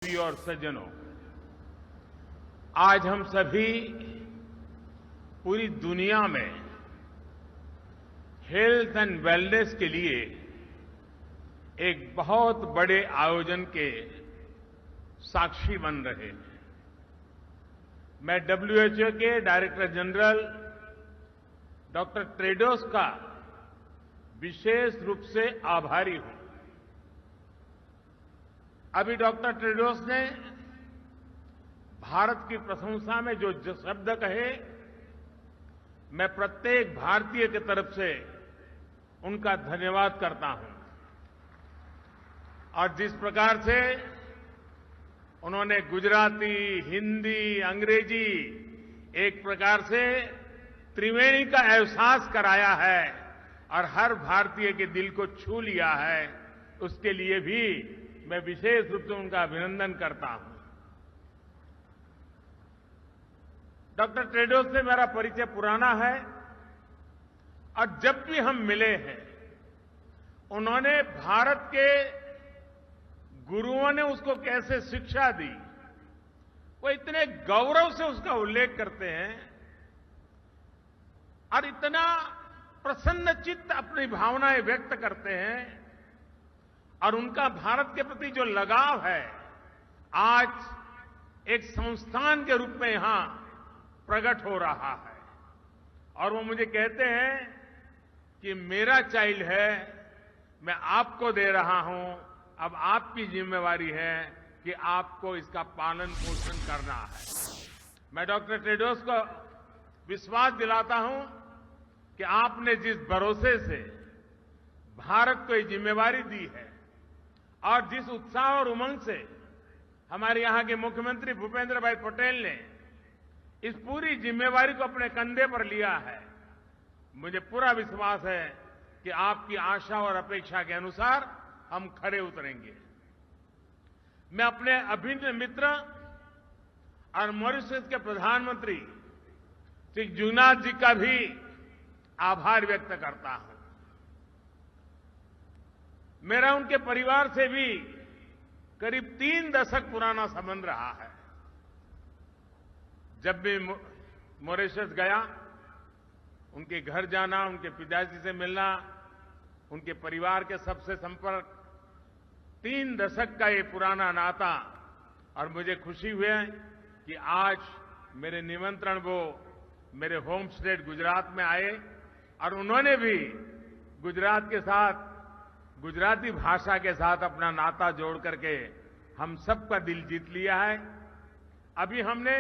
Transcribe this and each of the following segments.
और सज्जनों, आज हम सभी पूरी दुनिया में हेल्थ एंड वेलनेस के लिए एक बहुत बड़े आयोजन के साक्षी बन रहे हैं। मैं WHO के डायरेक्टर जनरल डॉक्टर टेड्रोस का विशेष रूप से आभारी हूं। अभी डॉक्टर टेड्रोस ने भारत की प्रशंसा में जो शब्द कहे, मैं प्रत्येक भारतीय की तरफ से उनका धन्यवाद करता हूं। और जिस प्रकार से उन्होंने गुजराती, हिंदी, अंग्रेजी एक प्रकार से त्रिवेणी का एहसास कराया है और हर भारतीय के दिल को छू लिया है, उसके लिए भी मैं विशेष रूप से उनका अभिनंदन करता हूं। डॉक्टर टेड्रोस से मेरा परिचय पुराना है और जब भी हम मिले हैं, उन्होंने भारत के गुरुओं ने उसको कैसे शिक्षा दी, वो इतने गौरव से उसका उल्लेख करते हैं और इतना प्रसन्नचित्त अपनी भावनाएं व्यक्त करते हैं। और उनका भारत के प्रति जो लगाव है, आज एक संस्थान के रूप में यहां प्रकट हो रहा है। और वो मुझे कहते हैं कि मेरा चाइल्ड है, मैं आपको दे रहा हूं, अब आपकी जिम्मेवारी है कि आपको इसका पालन पोषण करना है। मैं डॉक्टर टेड्रोस को विश्वास दिलाता हूं कि आपने जिस भरोसे से भारत को ये जिम्मेवारी दी है और जिस उत्साह और उमंग से हमारे यहां के मुख्यमंत्री भूपेंद्र भाई पटेल ने इस पूरी जिम्मेवारी को अपने कंधे पर लिया है, मुझे पूरा विश्वास है कि आपकी आशा और अपेक्षा के अनुसार हम खरे उतरेंगे। मैं अपने अभिन्न मित्र और मॉरिशस के प्रधानमंत्री श्री जुगनाथ जी का भी आभार व्यक्त करता हूं। मेरा उनके परिवार से भी करीब 3 दशक पुराना संबंध रहा है। जब भी मॉरिशस गया, उनके घर जाना, उनके पिताजी से मिलना, उनके परिवार के सबसे संपर्क, 3 दशक का ये पुराना नाता। और मुझे खुशी हुई कि आज मेरे निमंत्रण वो मेरे होम स्टेट गुजरात में आए और उन्होंने भी गुजरात के साथ, गुजराती भाषा के साथ अपना नाता जोड़ करके हम सबका दिल जीत लिया है। अभी हमने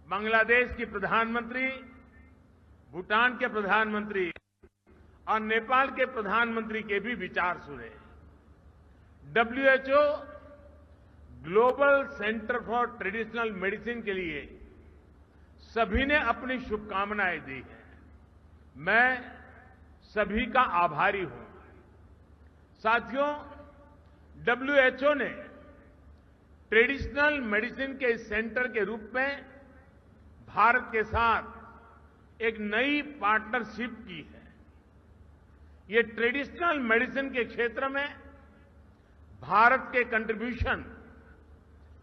बांग्लादेश की प्रधानमंत्री, भूटान के प्रधानमंत्री और नेपाल के प्रधानमंत्री के भी विचार सुने। WHO global centre for traditional medicine के लिए सभी ने अपनी शुभकामनाएं दी हैं। मैं सभी का आभारी हूं। साथियों, WHO ने ट्रेडिशनल मेडिसिन के सेंटर के रूप में भारत के साथ एक नई पार्टनरशिप की है। ये ट्रेडिशनल मेडिसिन के क्षेत्र में भारत के कंट्रीब्यूशन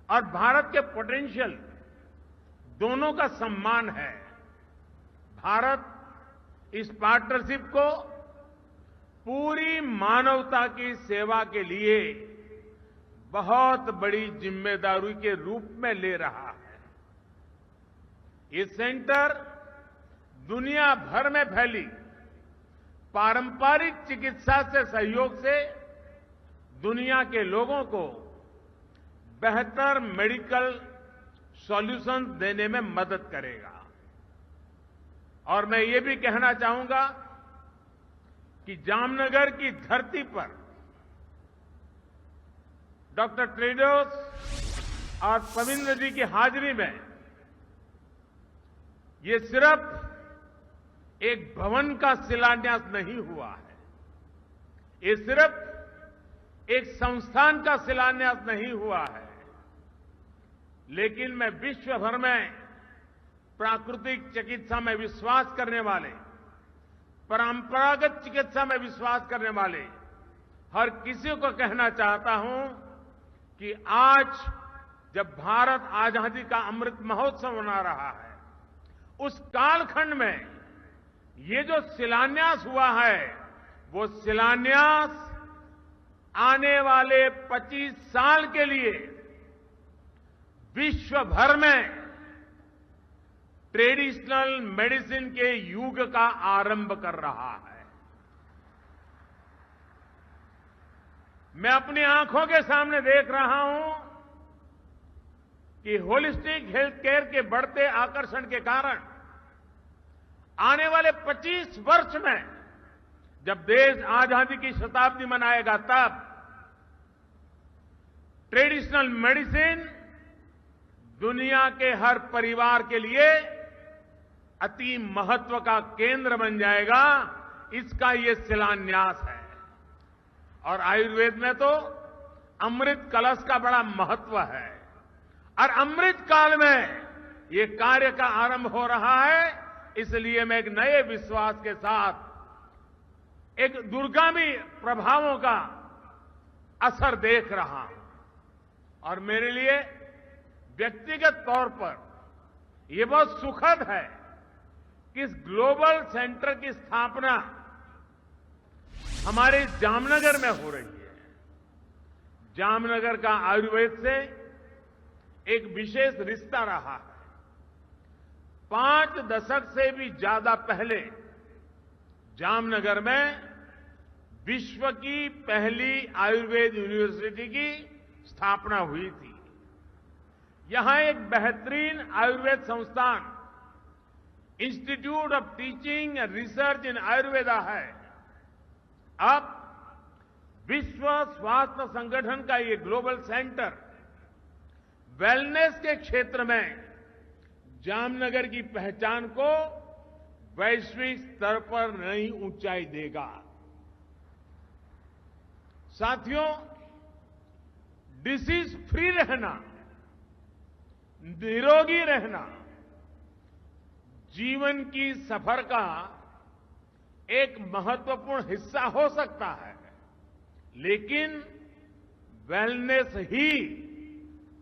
और भारत के पोटेंशियल दोनों का सम्मान है। भारत इस पार्टनरशिप को पूरी मानवता की सेवा के लिए बहुत बड़ी जिम्मेदारी के रूप में ले रहा है। ये सेंटर दुनिया भर में फैली पारंपरिक चिकित्सा से सहयोग से दुनिया के लोगों को बेहतर मेडिकल सॉल्यूशंस देने में मदद करेगा। और मैं ये भी कहना चाहूंगा कि जामनगर की धरती पर डॉक्टर टेड्रोस और पवित्र जी की हाजिरी में ये सिर्फ एक भवन का शिलान्यास नहीं हुआ है, ये सिर्फ एक संस्थान का शिलान्यास नहीं हुआ है, लेकिन मैं विश्व भर में प्राकृतिक चिकित्सा में विश्वास करने वाले, परंपरागत चिकित्सा में विश्वास करने वाले हर किसी को कहना चाहता हूं कि आज जब भारत आजादी का अमृत महोत्सव मना रहा है, उस कालखंड में ये जो शिलान्यास हुआ है, वो शिलान्यास आने वाले 25 साल के लिए विश्व भर में ट्रेडिशनल मेडिसिन के युग का आरंभ कर रहा है। मैं अपनी आंखों के सामने देख रहा हूं कि होलिस्टिक हेल्थ केयर के बढ़ते आकर्षण के कारण आने वाले 25 वर्ष में जब देश आजादी की शताब्दी मनाएगा, तब ट्रेडिशनल मेडिसिन दुनिया के हर परिवार के लिए अति महत्व का केंद्र बन जाएगा। इसका ये शिलान्यास है। और आयुर्वेद में तो अमृत कलश का बड़ा महत्व है और अमृत काल में ये कार्य का आरंभ हो रहा है। इसलिए मैं एक नए विश्वास के साथ एक दूरगामी प्रभावों का असर देख रहा हूं और मेरे लिए व्यक्तिगत तौर पर यह बहुत सुखद है कि इस ग्लोबल सेंटर की स्थापना हमारे जामनगर में हो रही है। जामनगर का आयुर्वेद से एक विशेष रिश्ता रहा है। 5 दशक से भी ज्यादा पहले जामनगर में विश्व की पहली आयुर्वेद यूनिवर्सिटी की स्थापना हुई थी। यहां एक बेहतरीन आयुर्वेद संस्थान institute of teaching and research इन आयुर्वेदा है। अब विश्व स्वास्थ्य संगठन का ये ग्लोबल सेंटर वेलनेस के क्षेत्र में जामनगर की पहचान को वैश्विक स्तर पर नई ऊंचाई देगा। साथियों, डिसीज फ्री रहना, निरोगी रहना जीवन की सफर का एक महत्वपूर्ण हिस्सा हो सकता है, लेकिन वेलनेस ही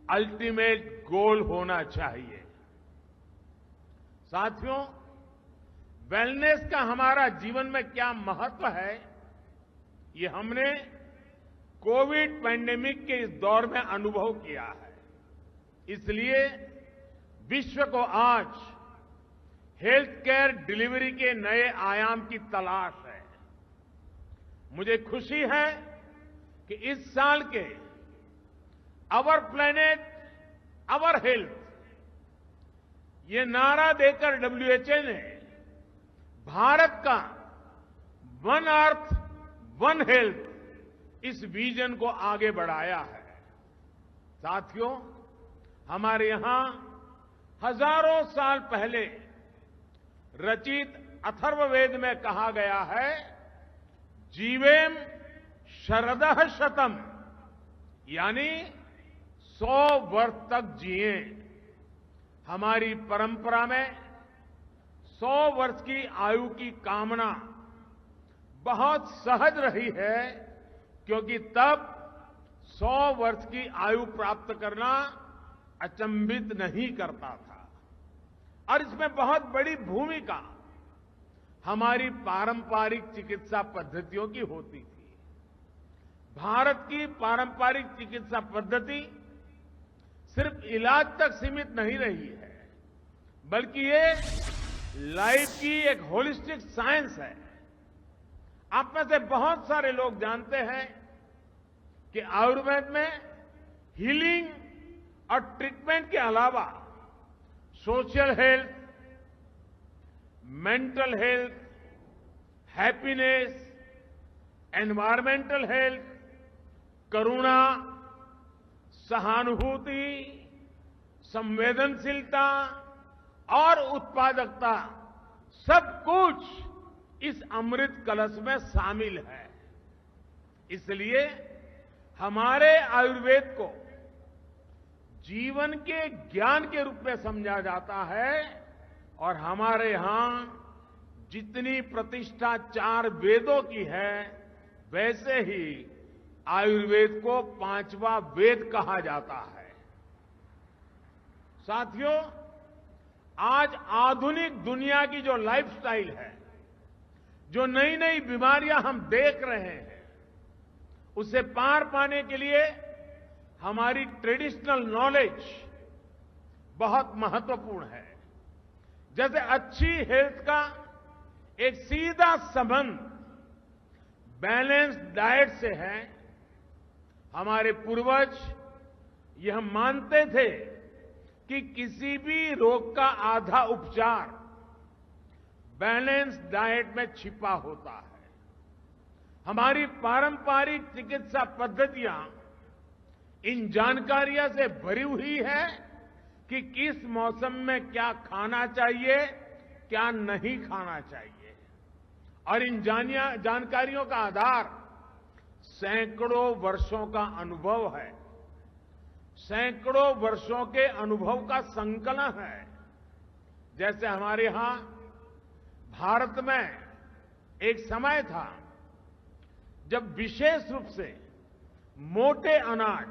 अल्टीमेट गोल होना चाहिए। साथियों, वेलनेस का हमारा जीवन में क्या महत्व है, ये हमने कोविड पैंडेमिक के इस दौर में अनुभव किया है। इसलिए विश्व को आज हेल्थ केयर डिलीवरी के नए आयाम की तलाश है। मुझे खुशी है कि इस साल के आवर प्लेनेट आवर हेल्थ ये नारा देकर डब्ल्यूएचओ ने भारत का वन अर्थ वन हेल्थ इस विजन को आगे बढ़ाया है। साथियों, हमारे यहां हजारों साल पहले रचित अथर्ववेद में कहा गया है, जीवेम शरदः शतम, यानी 100 वर्ष तक जिए। हमारी परंपरा में 100 वर्ष की आयु की कामना बहुत सहज रही है, क्योंकि तब 100 वर्ष की आयु प्राप्त करना अचंभित नहीं करता था। और इसमें बहुत बड़ी भूमिका हमारी पारंपरिक चिकित्सा पद्धतियों की होती थी। भारत की पारंपरिक चिकित्सा पद्धति सिर्फ इलाज तक सीमित नहीं रही है, बल्कि ये लाइफ की एक होलिस्टिक साइंस है। आप में से बहुत सारे लोग जानते हैं कि आयुर्वेद में हीलिंग और ट्रीटमेंट के अलावा social health, mental health, happiness, environmental health, करुणा, सहानुभूति, संवेदनशीलता और उत्पादकता सब कुछ इस अमृत कलश में शामिल है। इसलिए हमारे आयुर्वेद को जीवन के ज्ञान के रूप में समझा जाता है और हमारे यहां जितनी प्रतिष्ठा 4 वेदों की है, वैसे ही आयुर्वेद को 5वां वेद कहा जाता है। साथियों, आज आधुनिक दुनिया की जो लाइफस्टाइल है, जो नई नई बीमारियां हम देख रहे हैं, उसे पार पाने के लिए हमारी ट्रेडिशनल नॉलेज बहुत महत्वपूर्ण है। जैसे अच्छी हेल्थ का एक सीधा संबंध बैलेंस्ड डाइट से है। हमारे पूर्वज यह मानते थे कि किसी भी रोग का आधा उपचार बैलेंस्ड डाइट में छिपा होता है। हमारी पारंपरिक चिकित्सा पद्धतियां इन जानकारियों से भरी हुई है कि किस मौसम में क्या खाना चाहिए, क्या नहीं खाना चाहिए। और इन जानकारियों का आधार सैकड़ों वर्षों का अनुभव है, सैकड़ों वर्षों के अनुभव का संकलन है। जैसे हमारे यहां भारत में एक समय था जब विशेष रूप से मोटे अनाज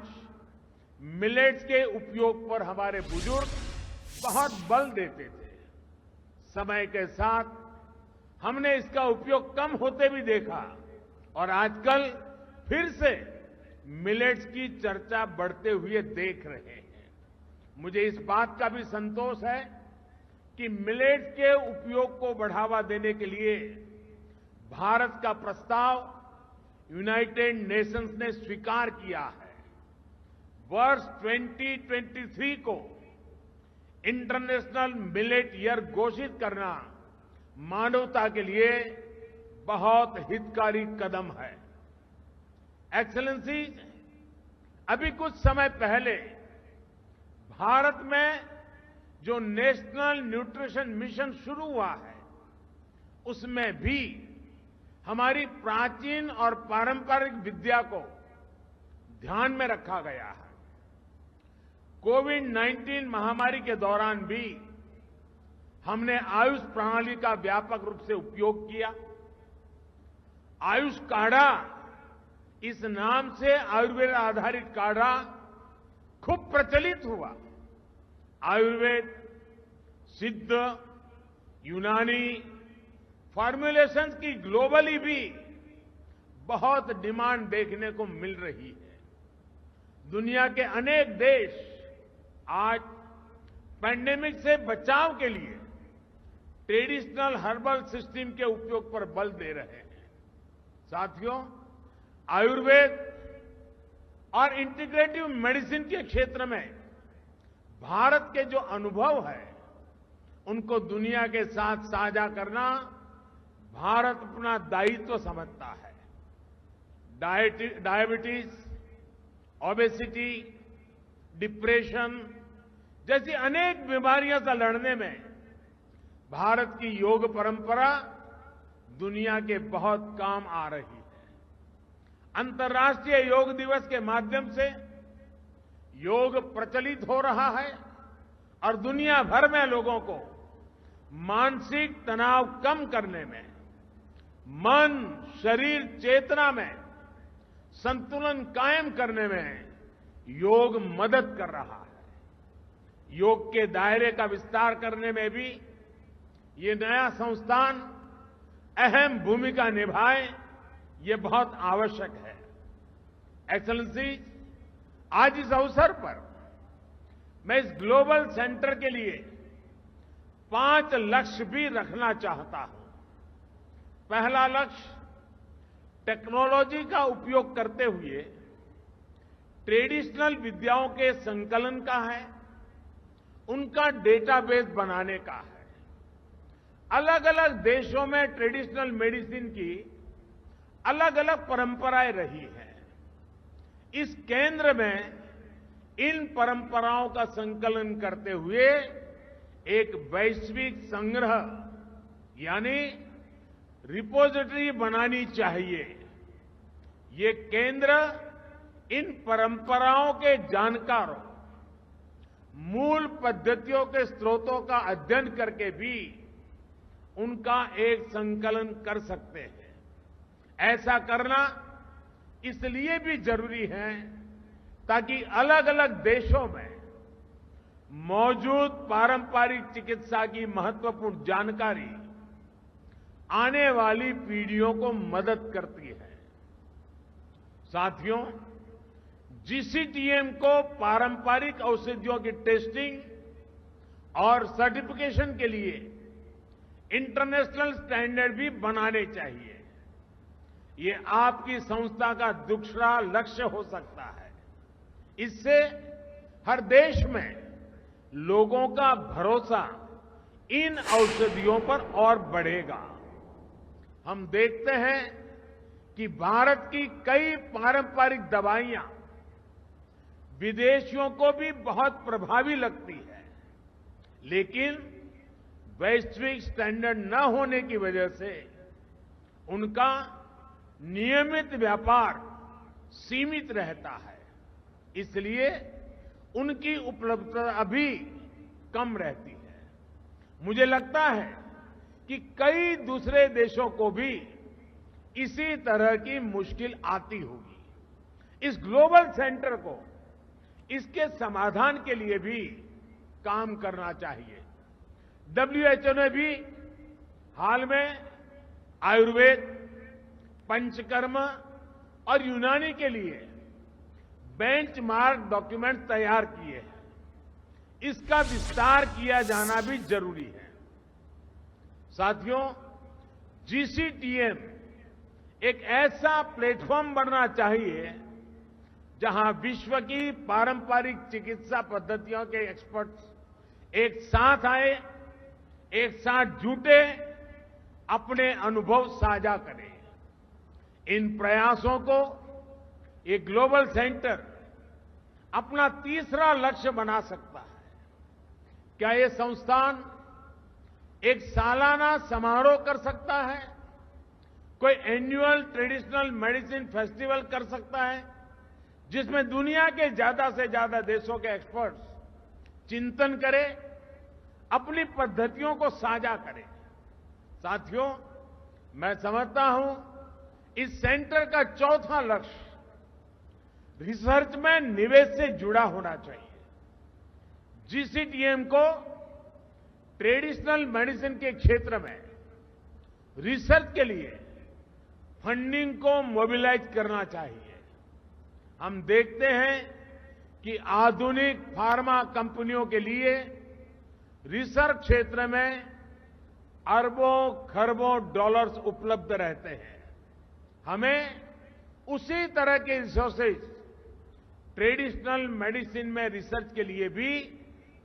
मिलेट्स के उपयोग पर हमारे बुजुर्ग बहुत बल देते थे। समय के साथ हमने इसका उपयोग कम होते भी देखा और आजकल फिर से मिलेट्स की चर्चा बढ़ते हुए देख रहे हैं। मुझे इस बात का भी संतोष है कि मिलेट्स के उपयोग को बढ़ावा देने के लिए भारत का प्रस्ताव यूनाइटेड नेशंस ने स्वीकार किया है। वर्ष 2023 को इंटरनेशनल मिलेट ईयर घोषित करना मानवता के लिए बहुत हितकारी कदम है। एक्सेलेंसी, अभी कुछ समय पहले भारत में जो नेशनल न्यूट्रिशन मिशन शुरू हुआ है, उसमें भी हमारी प्राचीन और पारंपरिक विद्या को ध्यान में रखा गया है। कोविड-19 महामारी के दौरान भी हमने आयुष प्रणाली का व्यापक रूप से उपयोग किया। आयुष काढ़ा, इस नाम से आयुर्वेद आधारित काढ़ा खूब प्रचलित हुआ। आयुर्वेद, सिद्ध, यूनानी फॉर्मुलेशंस की ग्लोबली भी बहुत डिमांड देखने को मिल रही है। दुनिया के अनेक देश आज पैंडेमिक से बचाव के लिए ट्रेडिशनल हर्बल सिस्टम के उपयोग पर बल दे रहे हैं। साथियों, आयुर्वेद और इंटीग्रेटिव मेडिसिन के क्षेत्र में भारत के जो अनुभव है, उनको दुनिया के साथ साझा करना भारत अपना दायित्व समझता है। डायबिटीज, ओबेसिटी, डिप्रेशन जैसी अनेक बीमारियों से लड़ने में भारत की योग परंपरा दुनिया के बहुत काम आ रही है। अंतर्राष्ट्रीय योग दिवस के माध्यम से योग प्रचलित हो रहा है और दुनिया भर में लोगों को मानसिक तनाव कम करने में, मन, शरीर, चेतना में संतुलन कायम करने में योग मदद कर रहा है। योग के दायरे का विस्तार करने में भी ये नया संस्थान अहम भूमिका निभाए, ये बहुत आवश्यक है। एक्सेलेंसी, आज इस अवसर पर मैं इस ग्लोबल सेंटर के लिए 5 लक्ष्य भी रखना चाहता हूं। पहला लक्ष्य टेक्नोलॉजी का उपयोग करते हुए ट्रेडिशनल विद्याओं के संकलन का है, उनका डेटाबेस बनाने का है। अलग अलग देशों में ट्रेडिशनल मेडिसिन की अलग अलग परंपराएं रही हैं। इस केंद्र में इन परंपराओं का संकलन करते हुए एक वैश्विक संग्रह यानी रिपोजिटरी बनानी चाहिए। ये केंद्र इन परंपराओं के जानकारों, मूल पद्धतियों के स्रोतों का अध्ययन करके भी उनका एक संकलन कर सकते हैं। ऐसा करना इसलिए भी जरूरी है ताकि अलग अलग देशों में मौजूद पारंपरिक चिकित्सा की महत्वपूर्ण जानकारी आने वाली पीढ़ियों को मदद करती है। साथियों, जीसीटीएम को पारंपरिक औषधियों की टेस्टिंग और सर्टिफिकेशन के लिए इंटरनेशनल स्टैंडर्ड भी बनाने चाहिए। ये आपकी संस्था का दूसरा लक्ष्य हो सकता है। इससे हर देश में लोगों का भरोसा इन औषधियों पर और बढ़ेगा। हम देखते हैं कि भारत की कई पारंपरिक दवाइयां विदेशियों को भी बहुत प्रभावी लगती है, लेकिन वैश्विक स्टैंडर्ड न होने की वजह से उनका नियमित व्यापार सीमित रहता है। इसलिए उनकी उपलब्धता अभी कम रहती है। मुझे लगता है कि कई दूसरे देशों को भी इसी तरह की मुश्किल आती होगी। इस ग्लोबल सेंटर को इसके समाधान के लिए भी काम करना चाहिए। WHO ने भी हाल में आयुर्वेद, पंचकर्म और यूनानी के लिए बेंचमार्क डॉक्यूमेंट तैयार किए हैं। इसका विस्तार किया जाना भी जरूरी है। साथियों, जीसीटीएम एक ऐसा प्लेटफॉर्म बनना चाहिए जहां विश्व की पारंपरिक चिकित्सा पद्धतियों के एक्सपर्ट्स एक साथ आए, एक साथ जुटे, अपने अनुभव साझा करें। इन प्रयासों को एक ग्लोबल सेंटर अपना तीसरा लक्ष्य बना सकता है। क्या ये संस्थान एक सालाना समारोह कर सकता है? कोई एनुअल ट्रेडिशनल मेडिसिन फेस्टिवल कर सकता है, जिसमें दुनिया के ज्यादा से ज्यादा देशों के एक्सपर्ट्स चिंतन करें, अपनी पद्धतियों को साझा करें। साथियों, मैं समझता हूं इस सेंटर का चौथा लक्ष्य रिसर्च में निवेश से जुड़ा होना चाहिए। जीसीटीएम को ट्रेडिशनल मेडिसिन के क्षेत्र में रिसर्च के लिए फंडिंग को मोबिलाइज करना चाहिए। हम देखते हैं कि आधुनिक फार्मा कंपनियों के लिए रिसर्च क्षेत्र में अरबों खरबों डॉलर्स उपलब्ध रहते हैं। हमें उसी तरह के रिसोर्सेज ट्रेडिशनल मेडिसिन में रिसर्च के लिए भी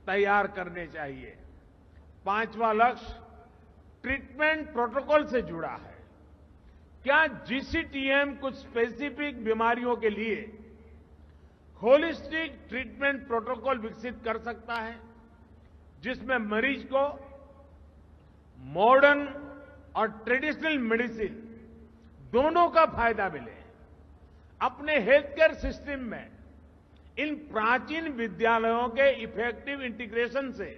तैयार करने चाहिए। पांचवा लक्ष्य ट्रीटमेंट प्रोटोकॉल से जुड़ा है। क्या जीसीटीएम कुछ स्पेसिफिक बीमारियों के लिए होलिस्टिक ट्रीटमेंट प्रोटोकॉल विकसित कर सकता है, जिसमें मरीज को मॉडर्न और ट्रेडिशनल मेडिसिन दोनों का फायदा मिले? अपने हेल्थ केयर सिस्टम में इन प्राचीन विद्यालयों के इफेक्टिव इंटीग्रेशन से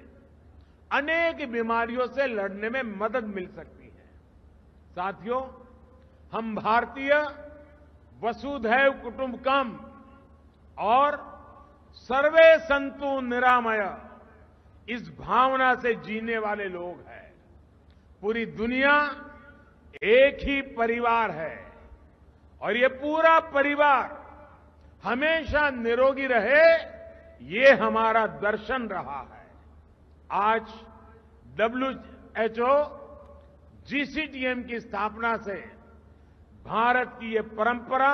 अनेक बीमारियों से लड़ने में मदद मिल सकती है। साथियों, हम भारतीय वसुधैव कुटुंबकम और सर्वे संतु निरामय इस भावना से जीने वाले लोग हैं। पूरी दुनिया एक ही परिवार है और ये पूरा परिवार हमेशा निरोगी रहे, ये हमारा दर्शन रहा है। आज WHO जीसीटीएम की स्थापना से भारत की ये परंपरा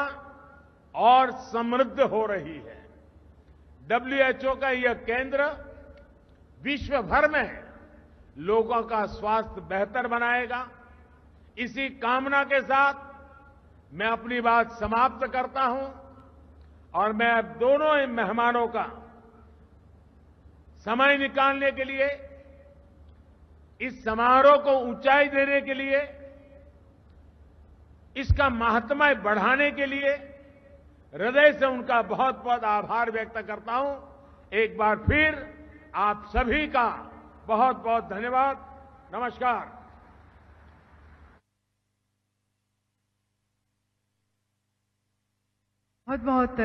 और समृद्ध हो रही है। WHO का यह केंद्र विश्व भर में लोगों का स्वास्थ्य बेहतर बनाएगा। इसी कामना के साथ मैं अपनी बात समाप्त करता हूं और मैं अब दोनों ही मेहमानों का समय निकालने के लिए, इस समारोह को ऊंचाई देने के लिए, इसका महात्म्य बढ़ाने के लिए हृदय से उनका बहुत बहुत आभार व्यक्त करता हूं। एक बार फिर आप सभी का बहुत बहुत धन्यवाद। नमस्कार। बहुत बहुत